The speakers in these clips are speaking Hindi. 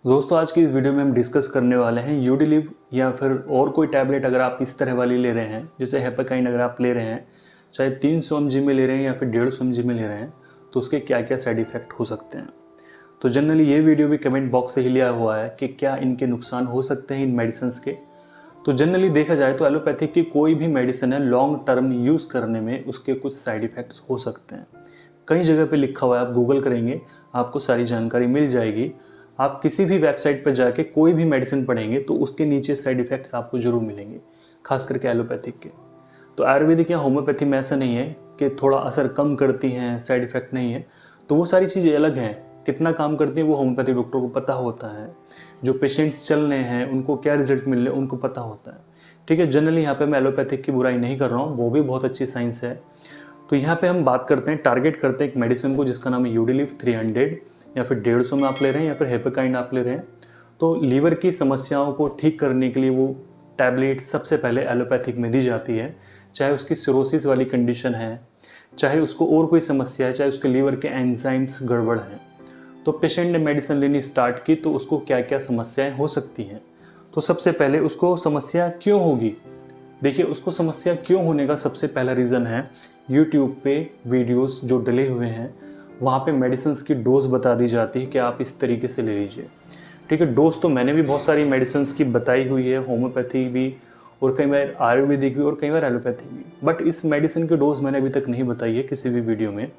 दोस्तों आज की इस वीडियो में हम डिस्कस करने वाले हैं यूडिलिव या फिर और कोई टैबलेट अगर आप इस तरह वाली ले रहे हैं, जैसे हेपाकाइन अगर आप ले रहे हैं, चाहे 300 mg में ले रहे हैं या फिर 150 mg में ले रहे हैं, तो उसके क्या क्या साइड इफ़ेक्ट हो सकते हैं। तो जनरली ये वीडियो भी कमेंट बॉक्स से ही लिया हुआ है कि क्या इनके नुकसान हो सकते हैं इन मेडिसिन के। तो जनरली देखा जाए तो एलोपैथिक की कोई भी मेडिसिन है लॉन्ग टर्म यूज़ करने में उसके कुछ साइड इफ़ेक्ट्स हो सकते हैं। कई जगह पे लिखा हुआ है, आप गूगल करेंगे आपको सारी जानकारी मिल जाएगी। आप किसी भी वेबसाइट पर जाके कोई भी मेडिसिन पढ़ेंगे तो उसके नीचे साइड इफ़ेक्ट्स आपको ज़रूर मिलेंगे, खास करके एलोपैथिक के। तो आयुर्वेदिक या होम्योपैथी में ऐसा नहीं है कि थोड़ा असर कम करती हैं, साइड इफ़ेक्ट नहीं है। तो वो सारी चीज़ें अलग हैं, कितना काम करती हैं वो होम्योपैथी डॉक्टर को पता होता है। जो पेशेंट्स चल रहे हैं उनको क्या रिजल्ट मिल रहे हैं उनको पता होता है। ठीक है, जनरली यहाँ पे मैं एलोपैथिक की बुराई नहीं कर रहा हूँ, वो भी बहुत अच्छी साइंस है। तो यहाँ पे हम बात करते हैं, टारगेट करते हैं एक मेडिसिन को जिसका नाम है यूडिलिव 300 या फिर 150 में आप ले रहे हैं या फिर हेपाकाइन आप ले रहे हैं। तो लीवर की समस्याओं को ठीक करने के लिए वो टैबलेट सबसे पहले एलोपैथिक में दी जाती है, चाहे उसकी सिरोसिस वाली कंडीशन है, चाहे उसको और कोई समस्या है, चाहे उसके लीवर के एंजाइम्स गड़बड़ हैं। तो पेशेंट ने मेडिसिन लेनी स्टार्ट की तो उसको क्या क्या समस्याएं हो सकती हैं। तो सबसे पहले उसको समस्या क्यों होगी। देखिए, उसको समस्या क्यों होने का सबसे पहला रीज़न है यूट्यूब पे वीडियोस जो डले हुए हैं, वहाँ पे मेडिसिन्स की डोज बता दी जाती है कि आप इस तरीके से ले लीजिए। ठीक है, डोज तो मैंने भी बहुत सारी मेडिसिन्स की बताई हुई है, होम्योपैथी भी और कई बार आयुर्वेदिक भी और कई बार एलोपैथी भी, बट इस मेडिसिन की डोज मैंने अभी तक नहीं बताई है किसी भी वीडियो में।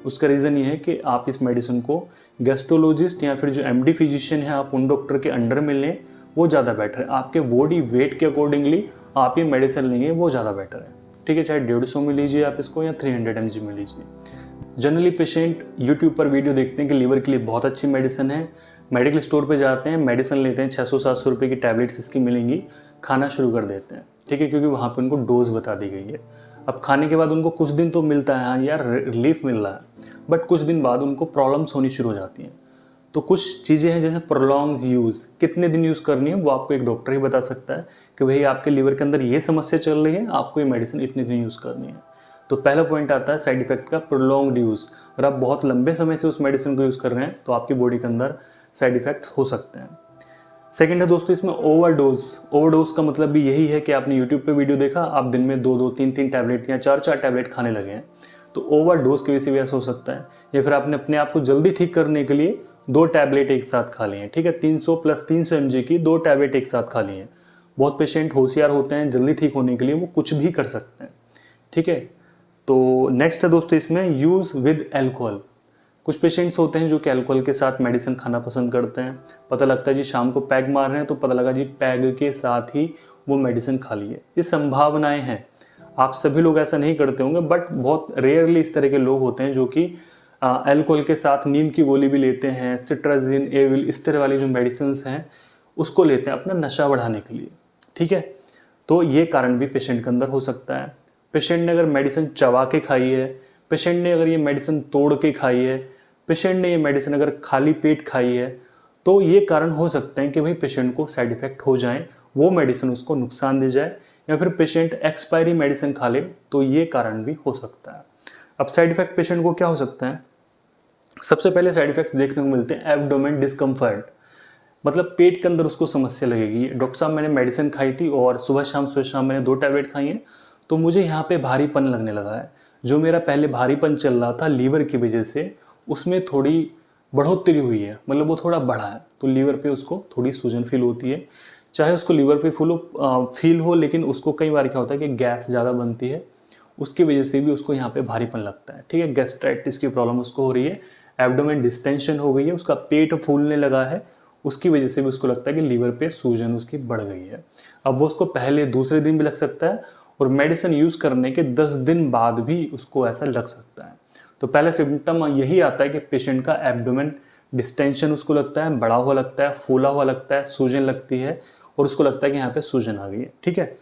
उसका रीज़न ये है कि आप इस मेडिसिन को गैस्ट्रोलॉजिस्ट या फिर जो एमडी फिजिशियन है आप उन डॉक्टर के अंडर में लें, वो ज़्यादा बेटर है। आपके बॉडी वेट के अकॉर्डिंगली आप ये मेडिसिन लेंगे वो ज़्यादा बेटर है। ठीक है, चाहे 150 में लीजिए आप इसको या 300 mg में लीजिए। जनरली पेशेंट यूट्यूब पर वीडियो देखते हैं कि लीवर के लिए बहुत अच्छी मेडिसिन है, मेडिकल स्टोर पे जाते हैं, मेडिसिन लेते हैं, 600-700 रुपये की टैबलेट्स इसकी मिलेंगी, खाना शुरू कर देते हैं। ठीक है, क्योंकि वहाँ पे उनको डोज बता दी गई है। अब खाने के बाद उनको कुछ दिन तो मिलता है, हाँ यार रिलीफ मिल रहा है, बट कुछ दिन बाद उनको प्रॉब्लम्स होनी शुरू हो जाती हैं। तो कुछ चीज़ें हैं जैसे प्रोलॉन्ग यूज़, कितने दिन यूज़ करनी है वो आपको एक डॉक्टर ही बता सकता है कि भाई आपके लीवर के अंदर ये समस्या चल रही है, आपको ये मेडिसिन इतने दिन यूज़ करनी है। तो पहला पॉइंट आता है साइड इफेक्ट का, प्रोलॉन्ग्ड यूज़। अगर आप बहुत लंबे समय से उस मेडिसिन को यूज़ कर रहे हैं तो आपकी बॉडी के अंदर साइड इफेक्ट हो सकते हैं। सेकेंड है दोस्तों इसमें ओवरडोज। ओवरडोज का मतलब भी यही है कि आपने यूट्यूब पे वीडियो देखा, आप दिन में 2-2, 3-3 टैबलेट या 4-4 टैबलेट खाने लगे हैं, तो ओवरडोज की वजह से भी ऐसा हो सकता है। या फिर आपने अपने आप को जल्दी ठीक करने के लिए 2 टैबलेट एक साथ खा लिए हैं। ठीक है, 300 + 300 mg की 2 टैबलेट एक साथ खा लिए हैं। बहुत पेशेंट होशियार होते हैं, जल्दी ठीक होने के लिए वो कुछ भी कर सकते हैं। ठीक है, तो नेक्स्ट है दोस्तों इसमें यूज़ विद एल्कोहल। कुछ पेशेंट्स होते हैं जो कि अल्कोहल के साथ मेडिसिन खाना पसंद करते हैं। पता लगता है जी शाम को पैग मार रहे हैं तो पता लगा जी पैग के साथ ही वो मेडिसिन खा लिए। ये संभावनाएं हैं, आप सभी लोग ऐसा नहीं करते होंगे, बट बहुत रेयरली इस तरह के लोग होते हैं जो कि अल्कोहल के साथ नींद की गोली भी लेते हैं, सिट्राजिन, एविल, इस तरह वाली जो मेडिसिन हैं उसको लेते हैं अपना नशा बढ़ाने के लिए। ठीक है, तो ये कारण भी पेशेंट के अंदर हो सकता है। पेशेंट ने अगर मेडिसिन चबा के खाई है, पेशेंट ने अगर ये मेडिसिन तोड़ के खाई है, पेशेंट ने ये मेडिसिन अगर खाली पेट खाई है, तो ये कारण हो सकते हैं कि भाई पेशेंट को साइड इफ़ेक्ट हो जाए, वो मेडिसिन उसको नुकसान दे जाए, या फिर पेशेंट एक्सपायरी मेडिसिन खा ले, तो ये कारण भी हो सकता है। अब साइड इफ़ेक्ट पेशेंट को क्या हो सकता है, सबसे पहले साइड इफ़ेक्ट्स देखने को मिलते हैं एब्डोमेन डिस्कम्फर्ट, मतलब पेट के अंदर उसको समस्या लगेगी। डॉक्टर साहब मैंने मेडिसिन खाई थी और सुबह शाम मैंने 2 टैबलेट खाई हैं, तो मुझे यहाँ पे भारीपन लगने लगा है। जो मेरा पहले भारीपन चल रहा था लीवर की वजह से, उसमें थोड़ी बढ़ोतरी हुई है, मतलब वो थोड़ा बढ़ा है, तो लीवर पे उसको थोड़ी सूजन फील होती है। चाहे उसको लीवर पे फील हो, लेकिन उसको कई बार क्या होता है कि गैस ज़्यादा बनती है, उसकी वजह से भी उसको यहाँ पे भारीपन लगता है। ठीक है, गैस्ट्राइटिस की प्रॉब्लम उसको हो रही है, एब्डोमेन डिस्टेंशन हो गई है, उसका पेट फूलने लगा है, उसकी वजह से भी उसको लगता है कि लीवर पे सूजन उसकी बढ़ गई है। अब वो उसको पहले दूसरे दिन भी लग सकता है और मेडिसिन यूज़ करने के 10 दिन बाद भी उसको ऐसा लग सकता है। तो पहला सिम्टम यही आता है कि पेशेंट का एब्डोमेन डिस्टेंशन उसको लगता है, बड़ा हुआ लगता है, फूला हुआ लगता है, सूजन लगती है और उसको लगता है कि यहाँ पे सूजन आ गई है। ठीक है,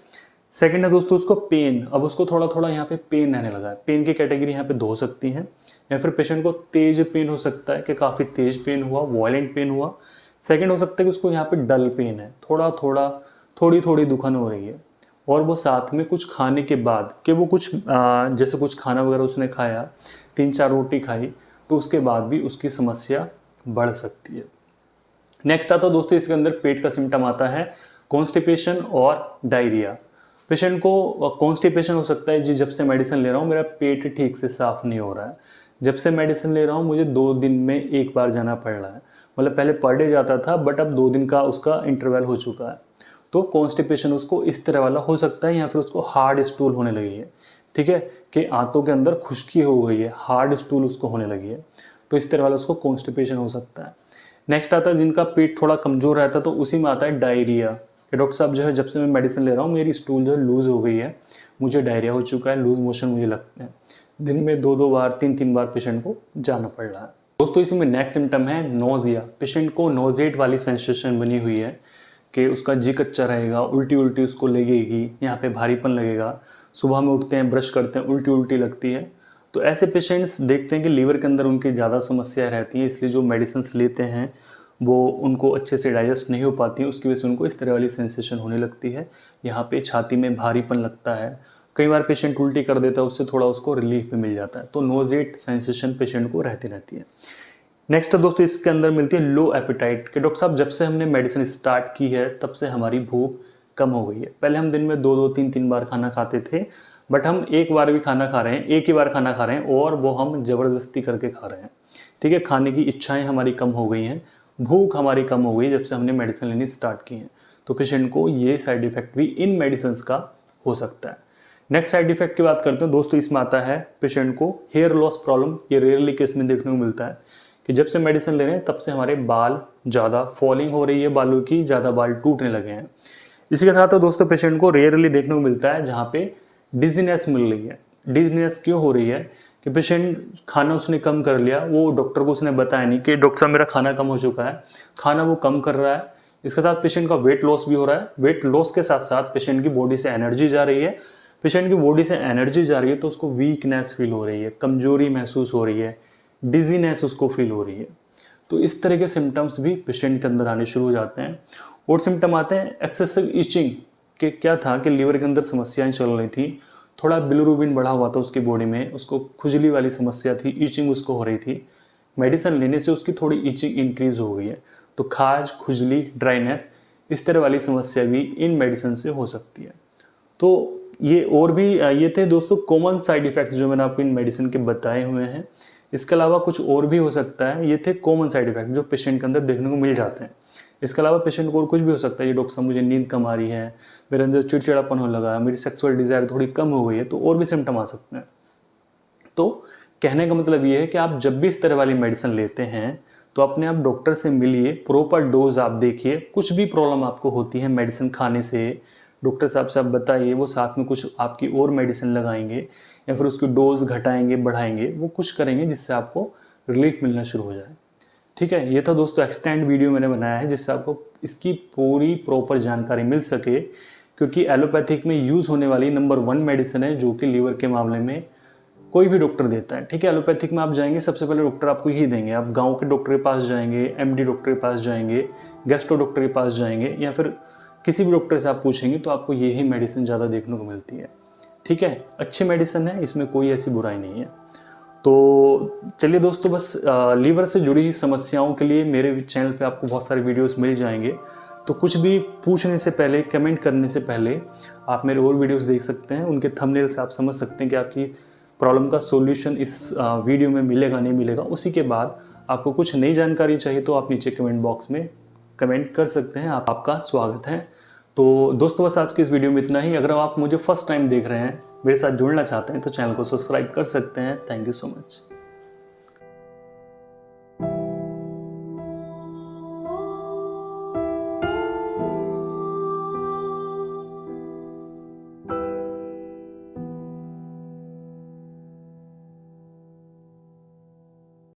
सेकंड है दोस्तों उसको पेन। अब उसको थोड़ा थोड़ा यहाँ पे पेन रहने लगा है। पेन की कैटेगरी यहाँ पे 2 हो सकती हैं, या फिर पेशेंट को तेज पेन हो सकता है कि काफ़ी तेज पेन हुआ, वायलेंट पेन हुआ। सेकंड हो सकता है कि उसको यहाँ पे डल पेन है, थोड़ा थोड़ा थोड़ी थोड़ी दुखन हो रही है, और वो साथ में कुछ खाने के बाद कि वो कुछ जैसे कुछ खाना वगैरह उसने खाया, 3-4 रोटी खाई, तो उसके बाद भी उसकी समस्या बढ़ सकती है। नेक्स्ट आता है दोस्तों इसके अंदर पेट का सिम्टम आता है कॉन्स्टिपेशन और डायरिया। पेशेंट को कॉन्स्टिपेशन हो सकता है जी, जब से मेडिसिन ले रहा हूँ मेरा पेट ठीक से साफ नहीं हो रहा है, जब से मेडिसिन ले रहा हूँ मुझे 2 दिन में एक बार जाना पड़ रहा है, मतलब पहले पर डे जाता था बट अब 2 दिन का उसका इंटरवल हो चुका है। तो कॉन्स्टिपेशन उसको इस तरह वाला हो सकता है, या फिर उसको हार्ड स्टूल होने लगी है, ठीक है, कि आंतों के अंदर खुश्की हो गई है, हार्ड स्टूल उसको होने लगी है, तो इस तरह वाला उसको कॉन्स्टिपेशन हो सकता है। नेक्स्ट आता है जिनका पेट थोड़ा कमज़ोर रहता है, तो उसी में आता है डायरिया, कि डॉक्टर साहब जो है जब से मैं मेडिसिन ले रहा हूँ मेरी स्टूल जो है लूज़ हो गई है, मुझे डायरिया हो चुका है, लूज़ मोशन मुझे लगते हैं, दिन में 2-2 बार 3-3 बार पेशेंट को जाना पड़ रहा है। दोस्तों इसमें नेक्स्ट सिम्टम है नोजिया। पेशेंट को नोजेट वाली सेंसेशन बनी हुई है कि उसका जी कच्चा रहेगा, उल्टी उल्टी उसको लगेगी, यहाँ पे भारीपन लगेगा, सुबह में उठते हैं ब्रश करते हैं उल्टी उल्टी लगती है। तो ऐसे पेशेंट्स देखते हैं कि लीवर के अंदर उनकी ज़्यादा समस्याएं रहती हैं, इसलिए जो मेडिसिन लेते हैं वो उनको अच्छे से डाइजेस्ट नहीं हो पाती, उसकी वजह से उनको इस तरह वाली सेंसेशन होने लगती है, यहाँ पे छाती में भारीपन लगता है, कई बार पेशेंट उल्टी कर देता है, उससे थोड़ा उसको रिलीफ भी मिल जाता है। तो नोजेट सेंसेशन पेशेंट को रहती रहती है। नेक्स्ट दोस्तों इसके अंदर मिलती है लो एपिटाइट, कि डॉक्टर साहब जब से हमने मेडिसिन स्टार्ट की है तब से हमारी भूख कम हो गई है। पहले हम दिन में 2-2 3-3 बार खाना खाते थे, बट हम एक बार भी खाना खा रहे हैं, एक ही बार खाना खा रहे हैं, और वो हम ज़बरदस्ती करके खा रहे हैं, ठीक है। खाने की इच्छाएं हमारी कम हो गई हैं, भूख हमारी कम हो गई जब से हमने मेडिसिन लेनी स्टार्ट की है। तो पेशेंट को ये साइड इफेक्ट भी इन मेडिसिन का हो सकता है। नेक्स्ट साइड इफेक्ट की बात करते हैं दोस्तों, इसमें आता है पेशेंट को हेयर लॉस प्रॉब्लम। ये रेयरली केस में देखने को मिलता है कि जब से मेडिसिन ले रहे हैं तब से हमारे बाल ज़्यादा फॉलिंग हो रही है, बालों की ज़्यादा बाल टूटने लगे हैं। इसी के साथ तो दोस्तों पेशेंट को रेयरली देखने को मिलता है जहाँ पे डिजीनेस मिल रही है। डिजीनेस क्यों हो रही है कि पेशेंट खाना उसने कम कर लिया, वो डॉक्टर को उसने बताया नहीं कि डॉक्टर साहब मेरा खाना कम हो चुका है, खाना वो कम कर रहा है। इसके साथ पेशेंट का वेट लॉस भी हो रहा है, वेट लॉस के साथ साथ पेशेंट की बॉडी से एनर्जी जा रही है, पेशेंट की बॉडी से एनर्जी जा रही है तो उसको वीकनेस फील हो रही है, कमजोरी महसूस हो रही है, डिजीनेस उसको फील हो रही है। तो इस तरह के सिम्टम्स भी पेशेंट के अंदर आने शुरू हो जाते हैं। और सिम्टम आते हैं एक्सेसिव ईचिंग, कि क्या था कि लीवर के अंदर समस्याएं चल रही थी, थोड़ा बिलिरुबिन बढ़ा हुआ था उसकी बॉडी में, उसको खुजली वाली समस्या थी, ईचिंग उसको हो रही थी, मेडिसिन लेने से उसकी थोड़ी ईचिंग इंक्रीज हो गई है। तो खाज, खुजली, ड्राइनेस, इस तरह वाली समस्या भी इन मेडिसिन से हो सकती है। तो ये और भी ये थे दोस्तों कॉमन साइड इफ़ेक्ट्स जो मैंने आपको इन मेडिसिन के बताए हुए हैं। इसके अलावा कुछ और भी हो सकता है, ये थे कॉमन साइड इफेक्ट जो पेशेंट के अंदर देखने को मिल जाते हैं। इसके अलावा पेशेंट को और कुछ भी हो सकता है, ये डॉक्टर साहब मुझे नींद कम आ रही है, मेरे अंदर चिड़चिड़ापन होने लगा, मेरी सेक्सुअल डिज़ायर थोड़ी कम हो गई है, तो और भी सिम्टम आ सकते हैं। तो कहने का मतलब ये है कि आप जब भी इस तरह वाली मेडिसिन लेते हैं तो अपने आप डॉक्टर से मिलिए, प्रॉपर डोज आप देखिए। कुछ भी प्रॉब्लम आपको होती है मेडिसिन खाने से, डॉक्टर साहब से आप बताइए, वो साथ में कुछ आपकी और मेडिसिन लगाएंगे या फिर उसकी डोज घटाएंगे बढ़ाएंगे, वो कुछ करेंगे जिससे आपको रिलीफ मिलना शुरू हो जाए। ठीक है, ये था दोस्तों एक्सटेंड वीडियो मैंने बनाया है जिससे आपको इसकी पूरी प्रॉपर जानकारी मिल सके, क्योंकि एलोपैथिक में यूज़ होने वाली नंबर 1 मेडिसिन है जो कि लीवर के मामले में कोई भी डॉक्टर देता है। ठीक है, एलोपैथिक में आप जाएंगे सबसे पहले डॉक्टर आपको यही देंगे, आप गांव के डॉक्टर के पास जाएंगे, एमडी डॉक्टर के पास जाएंगे, गैस्ट्रो डॉक्टर के पास जाएंगे, या फिर किसी भी डॉक्टर से आप पूछेंगे तो आपको यही मेडिसिन ज़्यादा देखने को मिलती है। ठीक है, अच्छी मेडिसिन है, इसमें कोई ऐसी बुराई नहीं है। तो चलिए दोस्तों, बस लीवर से जुड़ी समस्याओं के लिए मेरे चैनल पे आपको बहुत सारे वीडियोस मिल जाएंगे। तो कुछ भी पूछने से पहले, कमेंट करने से पहले आप मेरे और वीडियोस देख सकते हैं, उनके थंबनेल से आप समझ सकते हैं कि आपकी प्रॉब्लम का सॉल्यूशन इस वीडियो में मिलेगा नहीं मिलेगा। उसी के बाद आपको कुछ नई जानकारी चाहिए तो आप नीचे कमेंट बॉक्स में कमेंट कर सकते हैं, आपका स्वागत है। तो दोस्तों बस आज की इस वीडियो में इतना ही। अगर आप मुझे फर्स्ट टाइम देख रहे हैं, मेरे साथ जुड़ना चाहते हैं तो चैनल को सब्सक्राइब कर सकते हैं। Thank you so much.